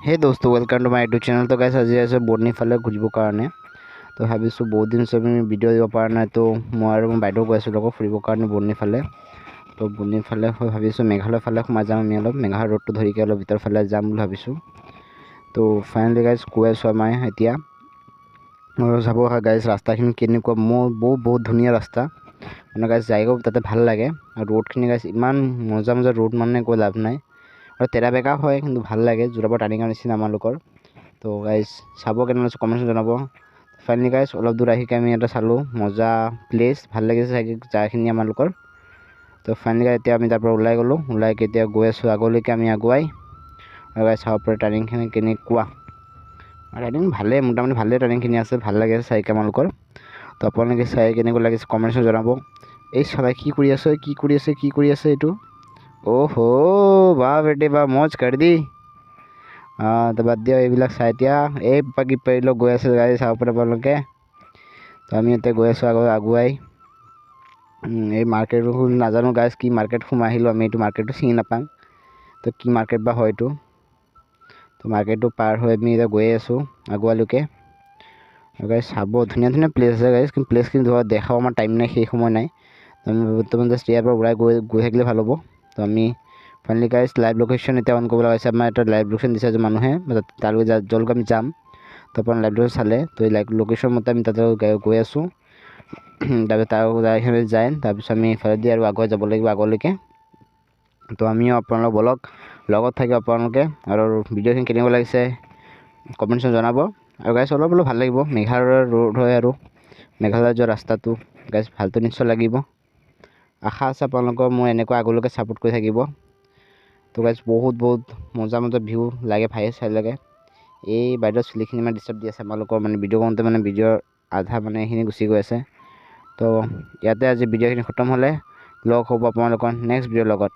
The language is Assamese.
Hey दोस्तों, welcome to my YouTube channel. तो गाइस আজি আছে বৰ্ণি ফালে ঘূৰিবৰ কাৰণে। তো ভাবিছোঁ বহুত দিন চব ভিডিঅ' দিব পৰা নাই, তো মই আৰু মোৰ বাইদেউ গৈ আছোঁ লগত ফুৰিবৰ কাৰণে বৰ্ণি ফালে। তো বৰ্ণি ফালে ভাবিছোঁ মেঘালয় ফালে সোমাই যাম, আমি অলপ মেঘালয় ৰোডটো ধৰিকৈ অলপ ভিতৰ ফালে যাম বুলি ভাবিছোঁ। তো ফাইনেলি গাইজ গৈ আছোঁ আমাৰ এতিয়া। আৰু চাব গাইজ ৰাস্তাখিনি কেনেকুৱা, বহুত ধুনীয়া ৰাস্তা মানে গাইজ যায়গৈ তাতে ভাল লাগে। আৰু ৰোডখিনি গাইজ ইমান মজা ৰোড মানে কৈ লাভ নাই। আৰু তেৰা বেকা হয় কিন্তু ভাল লাগে, যোৰাবাৰ টাৰ্ণিঙৰ নিচিনা আমালোকৰ। তো গাইজ চাব কেনেকুৱা আছে কমেণ্টত জনাব। ফাইনেলি গাইজ অলপ দূৰ আহিকে আমি এটা চালোঁ, মজা প্লেচ, ভাল লাগিছে চাগে জেগাখিনি আমালোকৰ। তো ফাইনেলি এতিয়া আমি তাৰ পৰা ওলাই গ'লোঁ, ওলাইকে এতিয়া গৈ আছোঁ আগলৈকে আমি আগুৱাই। আৰু গাইজ চাব পাৰে টাৰ্ণিংখিনি কেনেকুৱা। টাৰ্ণিং ভালেই, মোটামুটি ভালেই টাৰ্ণিংখিনি আছে, ভাল লাগে চাইকে আমালোকৰ। তো আপোনালোকে চাই কেনেকুৱা লাগিছে কমেণ্টত জনাব। এই চলাই কি কৰি আছে এইটো। অ'হ' বাহ বেটে বাহ, মজ कर दी। তো বাদ দিয়া এইবিলাক চাই এতিয়া এই বাকী পাৰিলেও গৈ আছে গাড়ী চাব পাৰে আপোনালোকে। তো আমি এতিয়া গৈ আছোঁ আগুৱাই। এই মাৰ্কেটটো নাজানো গাইজ কি মাৰ্কেট সোমাই আহিলোঁ আমি, এইটো মাৰ্কেটটো চিনি নাপাওঁ। তো কি মাৰ্কেট বা হয় এইটো। তো মাৰ্কেটটো পাৰ হৈ আমি এতিয়া গৈ আছোঁ আগুৱালৈকে। আৰু গাইজ চাব ধুনীয়া প্লেচ আছে গাইজ, কিন্তু প্লেচখিনি দেখাব আমাৰ টাইম নাই, সেই সময় নাই। আমি বৰ্তমান জাষ্ট ইয়াৰ পৰা ওলাই গৈ থাকিলে ভাল হ'ব। তো আমি ফাইনেলি গাইজ লাইভ লোকেশ্যন এতিয়া অন কৰিব লগা হৈছে। আমাৰ এটা লাইভ লোকেশ্যন দিছে যে মানুহে, তালৈ য'লৈকে আমি যাম। তো আপোনাৰ লাইভ লোকেশ্যন চালে, তো এই লাইভ লোকেশ্যন মতে আমি তাতে গৈ আছোঁ। তাৰপিছত তাৰ গাড়ীখিনি যায়, তাৰপিছত আমি ইফালেদি আৰু আগুৱাই যাব লাগিব আগলৈকে। তো আমিও আপোনালোক বলক লগত থাকিব আপোনালোকে, আৰু ভিডিঅ'খিনি কেনেকুৱা লাগিছে কমেণ্টছত জনাব। আৰু গাইজ অলপ ভাল লাগিব, মেঘালয়ৰ ৰোড হয় আৰু মেঘালয় যোৱা ৰাস্তাটো গাইজ ভালটো নিশ্চয় লাগিব। আশা আছে আপোনালোকৰ মোৰ এনেকুৱা আগলৈকে ছাপোৰ্ট কৰি থাকিব। তো গাইজ বহুত মজা ভিউ লাগে, চাই লাগে। এই বাইদেউ চুলিখিনি মানে ডিষ্টাৰ্ব দি আছে আমালোকৰ, মানে ভিডিঅ' কৰোঁতে মানে ভিডিঅ'ৰ আধা মানে এইখিনি গুচি গৈ আছে। তো ইয়াতে আজি ভিডিঅ'খিনি খতম হ'লে, লগ হ'ব আপোনালোকৰ নেক্সট ভিডিঅ'ৰ লগত।